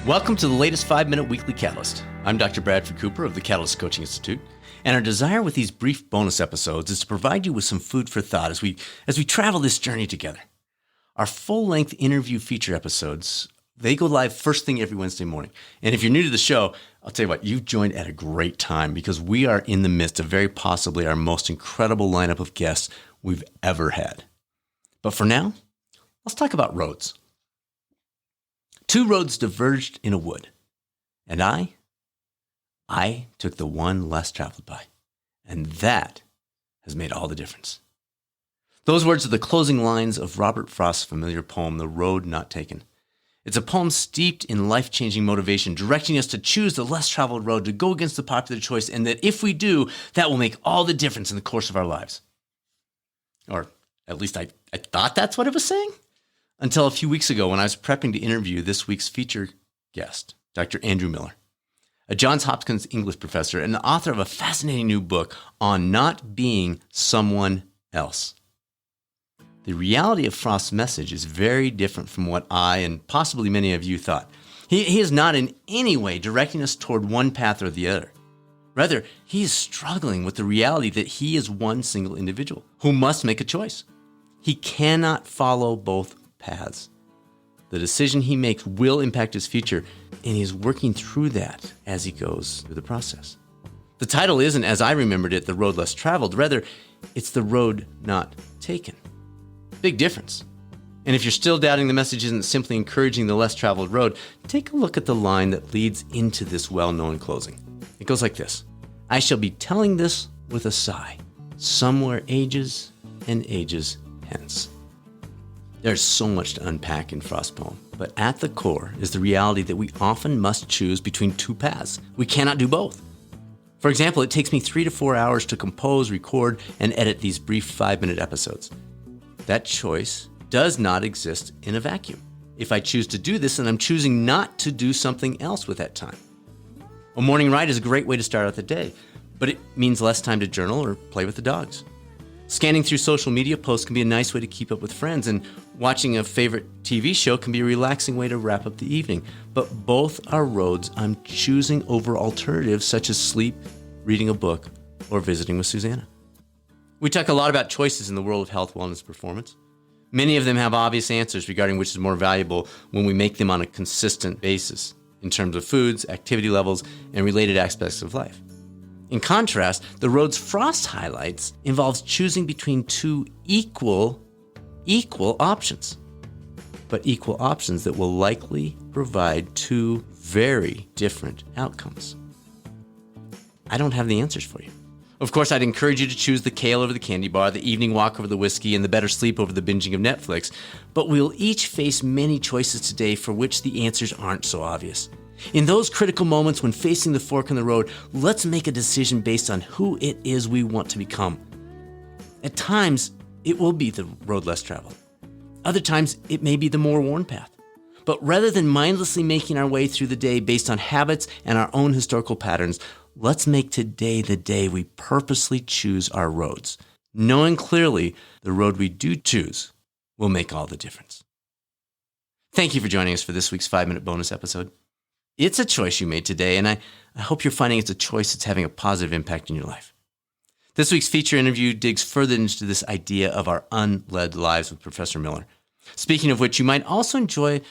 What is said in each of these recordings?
Welcome to the latest 5-Minute Weekly Catalyst. I'm Dr. Bradford Cooper of the Catalyst Coaching Institute, and our desire with these brief bonus episodes is to provide you with some food for thought as we travel this journey together. Our full-length interview feature episodes, they go live first thing every Wednesday morning. And if you're new to the show, I'll tell you what, you've joined at a great time because we are in the midst of very possibly our most incredible lineup of guests we've ever had. But for now, let's talk about roads. Two roads diverged in a wood, and I took the one less traveled by, and that has made all the difference. Those words are the closing lines of Robert Frost's familiar poem, The Road Not Taken. It's a poem steeped in life-changing motivation, directing us to choose the less traveled road, to go against the popular choice, and that if we do, that will make all the difference in the course of our lives. Or at least I thought that's what it was saying. Until a few weeks ago when I was prepping to interview this week's feature guest, Dr. Andrew Miller, a Johns Hopkins English professor and the author of a fascinating new book on not being someone else. The reality of Frost's message is very different from what I and possibly many of you thought. He is not in any way directing us toward one path or the other. Rather, he is struggling with the reality that he is one single individual who must make a choice. He cannot follow both paths. The decision he makes will impact his future, and he is working through that as he goes through the process. The title isn't, as I remembered it, The Road Less Traveled. Rather, it's The Road Not Taken. Big difference. And if you're still doubting the message isn't simply encouraging the less traveled road, take a look at the line that leads into this well-known closing. It goes like this: I shall be telling this with a sigh, somewhere ages and ages hence. There's so much to unpack in Frost's poem, but at the core is the reality that we often must choose between two paths. We cannot do both. For example, it takes me 3 to 4 hours to compose, record, and edit these brief 5-minute episodes. That choice does not exist in a vacuum. If I choose to do this, then I'm choosing not to do something else with that time. A morning ride is a great way to start out the day, but it means less time to journal or play with the dogs. Scanning through social media posts can be a nice way to keep up with friends, and watching a favorite TV show can be a relaxing way to wrap up the evening. But both are roads I'm choosing over alternatives such as sleep, reading a book, or visiting with Susanna. We talk a lot about choices in the world of health, wellness, performance. Many of them have obvious answers regarding which is more valuable when we make them on a consistent basis in terms of foods, activity levels, and related aspects of life. In contrast, the roads Frost highlights involves choosing between two equal options, but equal options that will likely provide two very different outcomes. I don't have the answers for you. Of course, I'd encourage you to choose the kale over the candy bar, the evening walk over the whiskey, and the better sleep over the binging of Netflix, but we'll each face many choices today for which the answers aren't so obvious. In those critical moments when facing the fork in the road, let's make a decision based on who it is we want to become. At times, it will be the road less traveled. Other times, it may be the more worn path. But rather than mindlessly making our way through the day based on habits and our own historical patterns, let's make today the day we purposely choose our roads, knowing clearly the road we do choose will make all the difference. Thank you for joining us for this week's 5-minute bonus episode. It's a choice you made today, and I hope you're finding it's a choice that's having a positive impact in your life. This week's feature interview digs further into this idea of our unled lives with Professor Miller. Speaking of which, you might also enjoy a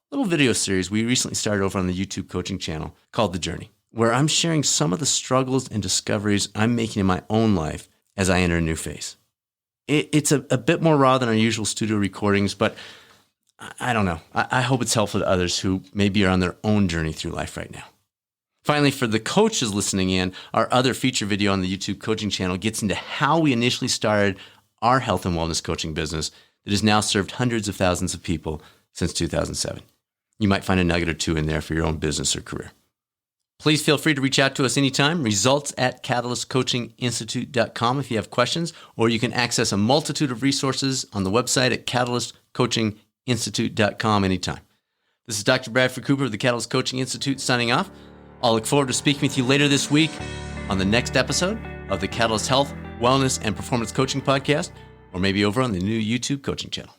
little video series we recently started over on the YouTube coaching channel called The Journey, where I'm sharing some of the struggles and discoveries I'm making in my own life as I enter a new phase. It's a bit more raw than our usual studio recordings, but I don't know. I hope it's helpful to others who maybe are on their own journey through life right now. Finally, for the coaches listening in, our other feature video on the YouTube coaching channel gets into how we initially started our health and wellness coaching business that has now served hundreds of thousands of people since 2007. You might find a nugget or two in there for your own business or career. Please feel free to reach out to us anytime. Results@catalystcoachinginstitute.com if you have questions, or you can access a multitude of resources on the website at catalystcoachinginstitute.com anytime. This is Dr. Bradford Cooper of the Catalyst Coaching Institute signing off. I'll look forward to speaking with you later this week on the next episode of the Catalyst Health, Wellness, and Performance Coaching Podcast, or maybe over on the new YouTube coaching channel.